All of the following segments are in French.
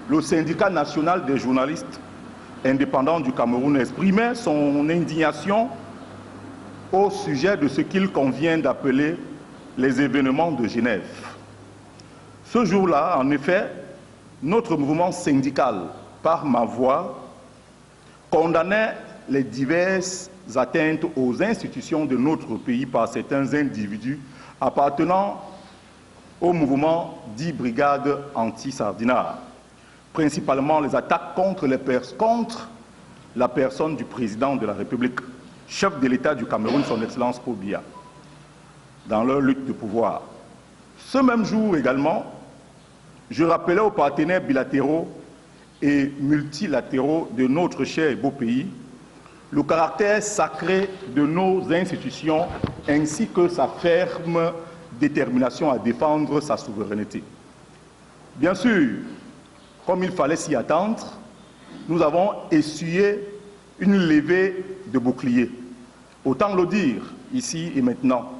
le syndicat national des journalistes indépendants du Cameroun exprimait son indignation au sujet de ce qu'il convient d'appeler les événements de Genève. Ce jour-là, en effet, notre mouvement syndical, par ma voix, condamnait les diverses atteintes aux institutions de notre pays par certains individus appartenant au mouvement dit Brigade anti-Sardinat, principalement les attaques contre la personne du président de la République, chef de l'État du Cameroun, son Excellence Paul Biya, dans leur lutte de pouvoir. Ce même jour également, je rappelais aux partenaires bilatéraux et multilatéraux de notre cher et beau pays le caractère sacré de nos institutions ainsi que sa ferme détermination à défendre sa souveraineté. Bien sûr, comme il fallait s'y attendre, nous avons essuyé une levée de boucliers. Autant le dire, ici et maintenant,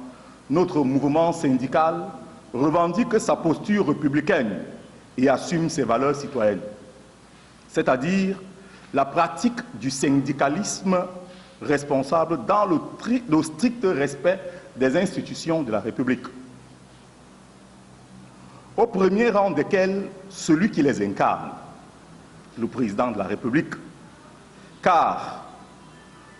notre mouvement syndical revendique sa posture républicaine et assume ses valeurs citoyennes, c'est-à-dire la pratique du syndicalisme responsable dans le strict respect des institutions de la République. Au premier rang desquels celui qui les incarne, le président de la République. Car,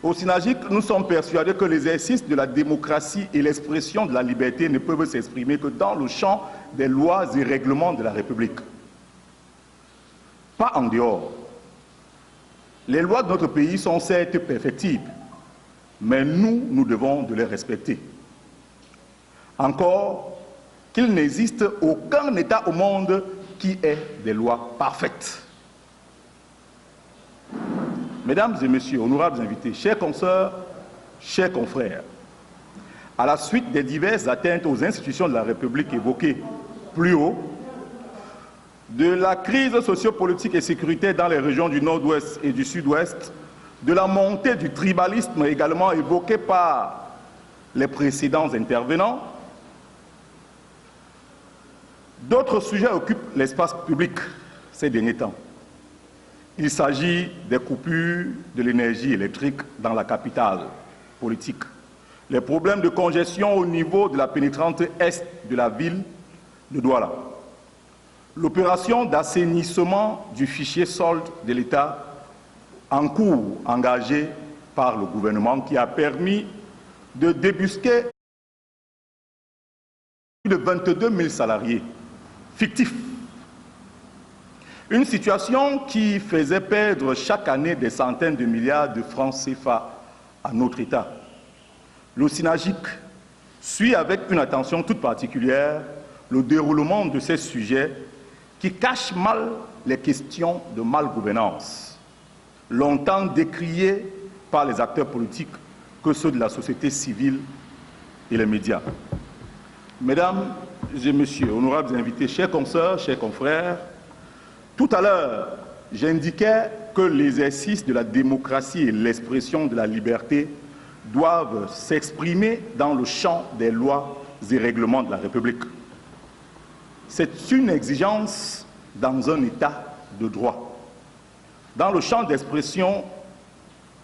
au SYNAGIC, nous sommes persuadés que l'exercice de la démocratie et l'expression de la liberté ne peuvent s'exprimer que dans le champ des lois et règlements de la République. Pas en dehors. Les lois de notre pays sont certes perfectibles, mais nous devons de les respecter. Encore qu'il n'existe aucun État au monde qui ait des lois parfaites. Mesdames et messieurs, honorables invités, chers consoeurs, chers confrères, à la suite des diverses atteintes aux institutions de la République évoquées plus haut, de la crise sociopolitique et sécuritaire dans les régions du Nord-Ouest et du Sud-Ouest, de la montée du tribalisme également évoqué par les précédents intervenants, d'autres sujets occupent l'espace public ces derniers temps. Il s'agit des coupures de l'énergie électrique dans la capitale politique, les problèmes de congestion au niveau de la pénétrante est de la ville de Douala, l'opération d'assainissement du fichier solde de l'État en cours engagée par le gouvernement qui a permis de débusquer plus de 22 000 salariés fictifs. Une situation qui faisait perdre chaque année des centaines de milliards de francs CFA à notre État. Le SYNAGIC suit avec une attention toute particulière le déroulement de ces sujets qui cachent mal les questions de malgouvernance, longtemps décriées par les acteurs politiques que ceux de la société civile et les médias. Mesdames et messieurs, honorables invités, chers consoeurs, chers confrères, tout à l'heure, j'indiquais que l'exercice de la démocratie et l'expression de la liberté doivent s'exprimer dans le champ des lois et règlements de la République. C'est une exigence dans un État de droit. Dans le champ d'expression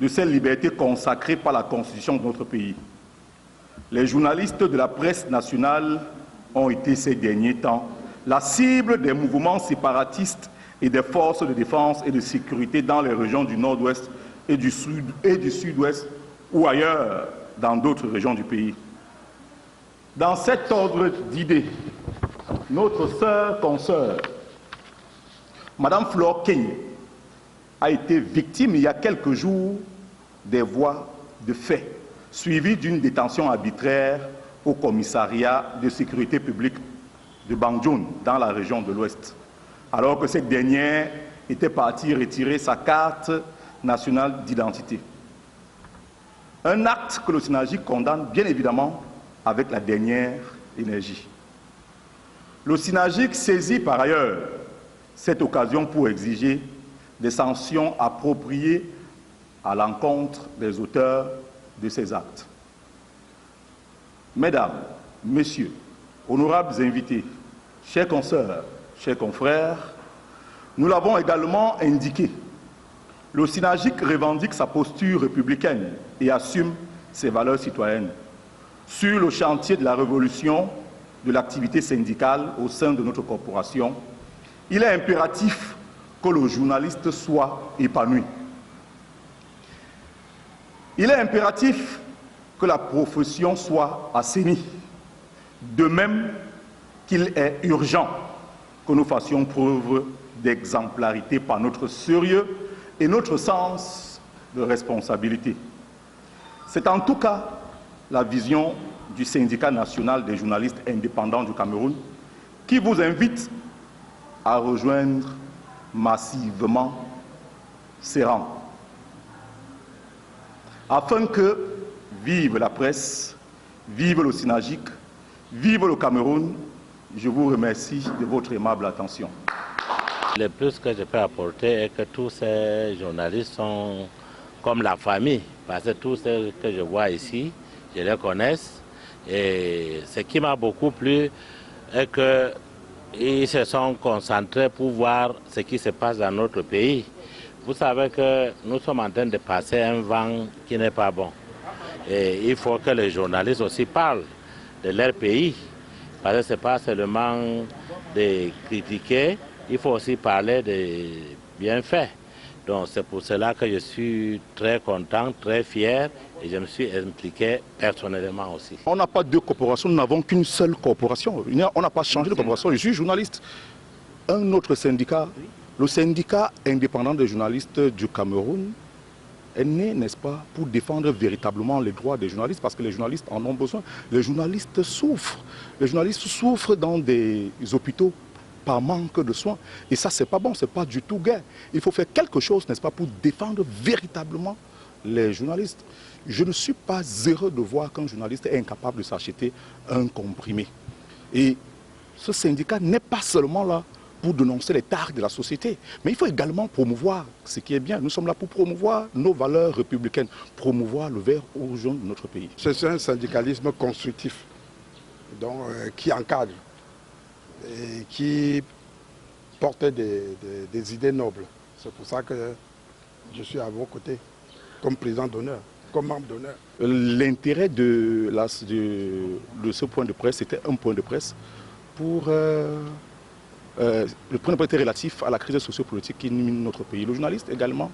de ces libertés consacrées par la Constitution de notre pays, les journalistes de la presse nationale ont été ces derniers temps la cible des mouvements séparatistes et des forces de défense et de sécurité dans les régions du Nord-Ouest et du Sud-Ouest ou ailleurs dans d'autres régions du pays. Dans cet ordre d'idées, notre sœur consoeur, Madame Flore Keny, a été victime il y a quelques jours des voies de fait, suivies d'une détention arbitraire au commissariat de sécurité publique de Banjoun, dans la région de l'Ouest, alors que cette dernière était partie retirer sa carte nationale d'identité. Un acte que le SYNAGIC condamne bien évidemment avec la dernière énergie. Le SYNAGIC saisit par ailleurs cette occasion pour exiger des sanctions appropriées à l'encontre des auteurs de ces actes. Mesdames, Messieurs, honorables invités, chers consoeurs, chers confrères, Nous l'avons également indiqué. Le SYNAGIC revendique sa posture républicaine et assume ses valeurs citoyennes. Sur le chantier de la révolution de l'activité syndicale au sein de notre corporation, il est impératif que le journaliste soit épanoui. Il est impératif que la profession soit assainie. De même qu'il est urgent que nous fassions preuve d'exemplarité par notre sérieux et notre sens de responsabilité. C'est en tout cas la vision du Syndicat national des journalistes indépendants du Cameroun qui vous invite à rejoindre massivement ses rangs. Afin que vive la presse, vive le SYNAGIC, vive le Cameroun, je vous remercie de votre aimable attention. Le plus que je peux apporter est que tous ces journalistes sont comme la famille, parce que tous ceux que je vois ici, je les connais. Et ce qui m'a beaucoup plu est qu'ils se sont concentrés pour voir ce qui se passe dans notre pays. Vous savez que nous sommes en train de passer un vent qui n'est pas bon. Et il faut que les journalistes aussi parlent de leur pays. Parce que ce n'est pas seulement de critiquer, il faut aussi parler des bienfaits. Donc c'est pour cela que je suis très content, très fier et je me suis impliqué personnellement aussi. On n'a pas deux corporations, nous n'avons qu'une seule corporation. On n'a pas changé de corporation, je suis journaliste. Un autre syndicat, le syndicat indépendant des journalistes du Cameroun, est né, n'est-ce pas, pour défendre véritablement les droits des journalistes, parce que les journalistes en ont besoin. Les journalistes souffrent. Les journalistes souffrent dans des hôpitaux par manque de soins. Et ça, c'est pas bon, c'est pas du tout gai. Il faut faire quelque chose, n'est-ce pas, pour défendre véritablement les journalistes. Je ne suis pas heureux de voir qu'un journaliste est incapable de s'acheter un comprimé. Et ce syndicat n'est pas seulement là pour dénoncer les tares de la société, mais il faut également promouvoir ce qui est bien. Nous sommes là pour promouvoir nos valeurs républicaines, promouvoir le vert au jaune de notre pays. C'est un syndicalisme constructif, donc, qui encadre et qui porte des idées nobles. C'est pour ça que je suis à vos côtés, comme président d'honneur, comme membre d'honneur. L'intérêt de ce point de presse, c'était un point de presse pour... le point de presse était relatif à la crise sociopolitique qui mine notre pays. Le journaliste également,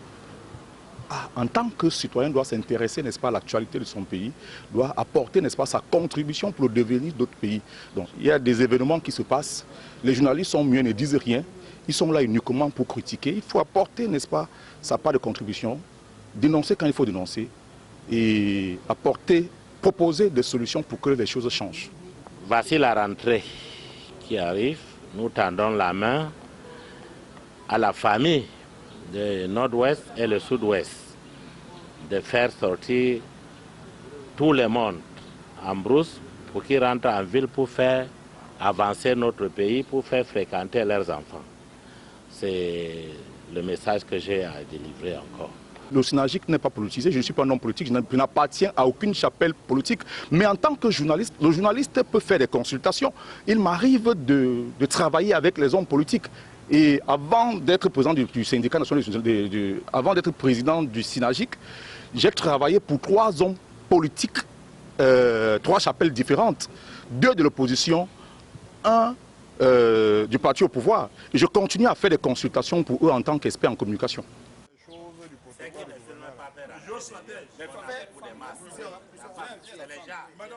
en tant que citoyen, doit s'intéresser, n'est-ce pas, à l'actualité de son pays, doit apporter, n'est-ce pas, sa contribution pour le devenir d'autres pays. Donc, il y a des événements qui se passent, les journalistes sont muets, ne disent rien, ils sont là uniquement pour critiquer. Il faut apporter, n'est-ce pas, sa part de contribution, dénoncer quand il faut dénoncer et apporter, proposer des solutions pour que les choses changent. Voici la rentrée qui arrive. Nous tendons la main à la famille du Nord-Ouest et le Sud-Ouest de faire sortir tout le monde en brousse pour qu'ils rentrent en ville pour faire avancer notre pays, pour faire fréquenter leurs enfants. C'est le message que j'ai à délivrer encore. Le SYNAGIC n'est pas politisé, je ne suis pas un homme politique, je n'appartiens à aucune chapelle politique. Mais en tant que journaliste, le journaliste peut faire des consultations. Il m'arrive de travailler avec les hommes politiques. Et avant d'être président du syndicat national, avant d'être président du SYNAGIC, j'ai travaillé pour 3 hommes politiques, 3 chapelles différentes, 2 de l'opposition, 1 du parti au pouvoir. Et je continue à faire des consultations pour eux en tant qu'expert en communication. Mais